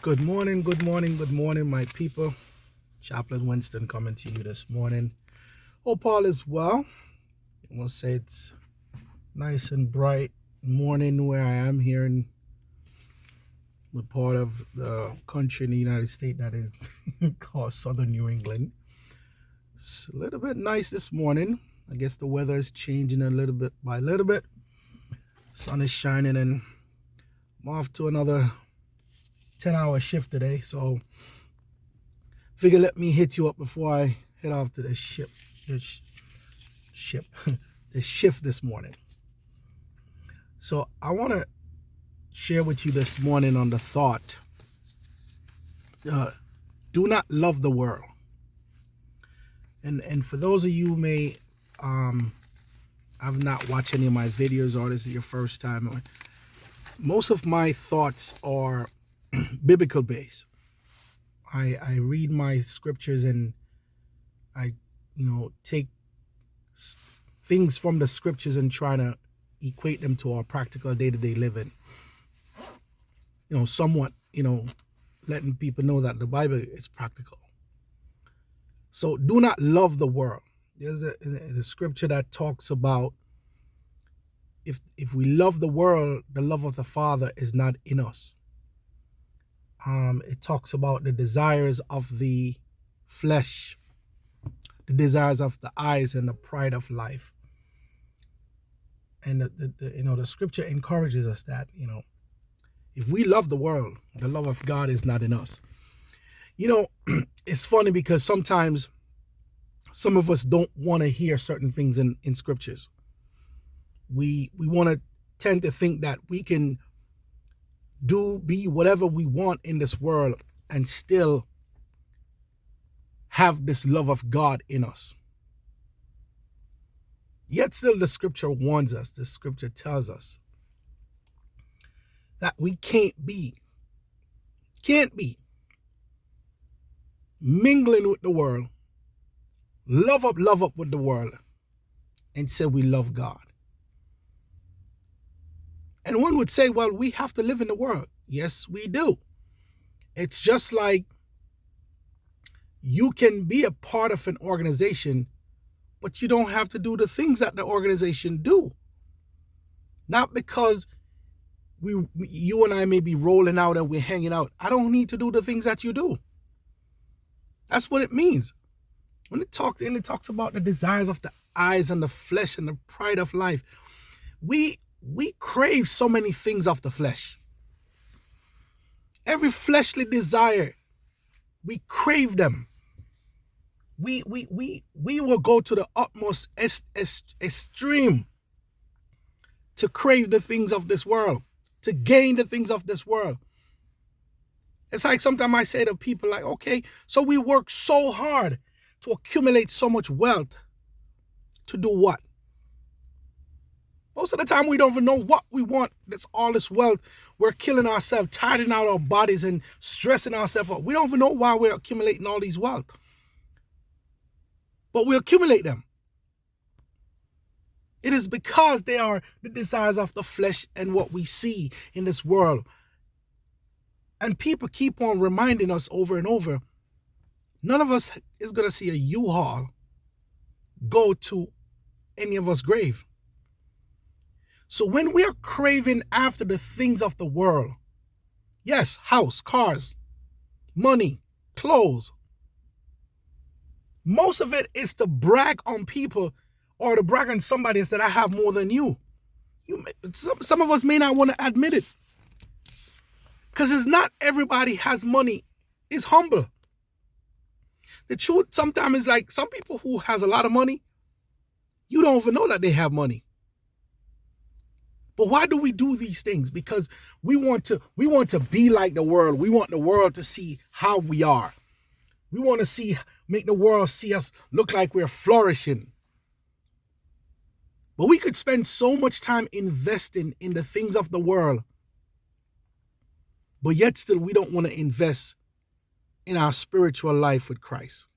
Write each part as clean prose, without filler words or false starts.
Good morning, good morning, good morning, my people. Chaplain Winston coming to you this morning. Hope all is well. I will say it's nice and bright morning where I am here in the part of the country in the United States that is called Southern New England. It's a little bit nice this morning. I guess the weather is changing a little bit by a little bit. Sun is shining and I'm off to another 10-hour shift today, so figure let me hit you up before I head off to the the shift this morning. So I want to share with you this morning on the thought, do not love the world. And for those of you who may have not watched any of my videos, or this is your first time, most of my thoughts are biblical based. I read my scriptures and I take things from the scriptures and try to equate them to our practical day-to-day living. Somewhat, letting people know that the Bible is practical. So do not love the world. There's a scripture that talks about if we love the world, the love of the Father is not in us. It talks about the desires of the flesh, the desires of the eyes, and the pride of life. And the scripture encourages us that if we love the world, the love of God is not in us. It's funny because sometimes some of us don't want to hear certain things in scriptures. We want to tend to think that we can be whatever we want in this world and still have this love of God in us. Yet still the scripture warns us, the scripture tells us that we can't be mingling with the world, love up with the world, and say we love God. And one would say, well, we have to live in the world. Yes, we do. It's just like you can be a part of an organization, but you don't have to do the things that the organization do. Not because you and I may be rolling out and we're hanging out. I don't need to do the things that you do. That's what it means. When it talks about the desires of the eyes and the flesh and the pride of life, we crave so many things of the flesh. Every fleshly desire, we crave them. We will go to the utmost extreme to crave the things of this world, to gain the things of this world. It's like sometimes I say to people like, okay, so we work so hard to accumulate so much wealth to do what? Most of the time, we don't even know what we want. That's all this wealth. We're killing ourselves, tiring out our bodies and stressing ourselves up. We don't even know why we're accumulating all these wealth. But we accumulate them. It is because they are the desires of the flesh and what we see in this world. And people keep on reminding us over and over, none of us is going to see a U-Haul go to any of us' grave. So when we are craving after the things of the world, yes, house, cars, money, clothes, most of it is to brag on people or to brag on somebody and say, I have more than you. Some of us may not want to admit it. Because it's not everybody has money is humble. The truth sometimes is like some people who has a lot of money, you don't even know that they have money. But why do we do these things? Because we want to be like the world. We want the world to see how we are. We want to make the world see us look like we're flourishing. But we could spend so much time investing in the things of the world, but yet still we don't want to invest in our spiritual life with Christ.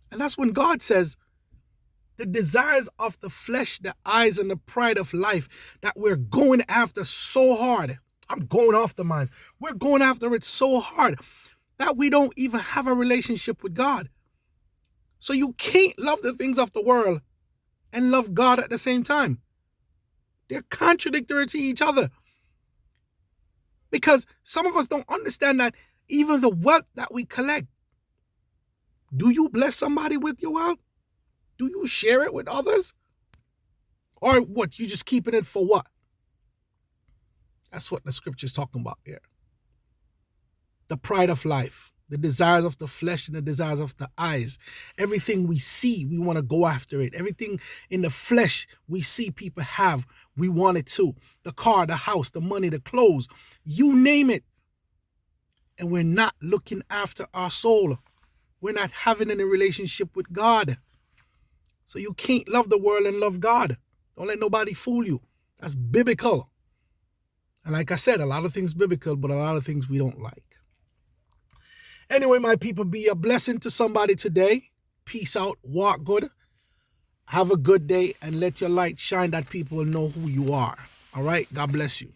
And that's when God says, the desires of the flesh, the eyes, and the pride of life that we're going after so hard I'm going after mine. We're going after it so hard that we don't even have a relationship with God. So you can't love the things of the world and love God at the same time. They're contradictory to each other. Because some of us don't understand that even the wealth that we collect, do you bless somebody with your wealth? Do you share it with others? Or what, you just keeping it for what? That's what the scripture's talking about here. The pride of life, the desires of the flesh and the desires of the eyes. Everything we see, we want to go after it. Everything in the flesh we see people have, we want it too. The car, the house, the money, the clothes, you name it. And we're not looking after our soul. We're not having any relationship with God. So you can't love the world and love God. Don't let nobody fool you. That's biblical. And like I said, a lot of things biblical, but a lot of things we don't like. Anyway, my people, be a blessing to somebody today. Peace out. Walk good. Have a good day and let your light shine that people will know who you are. All right? God bless you.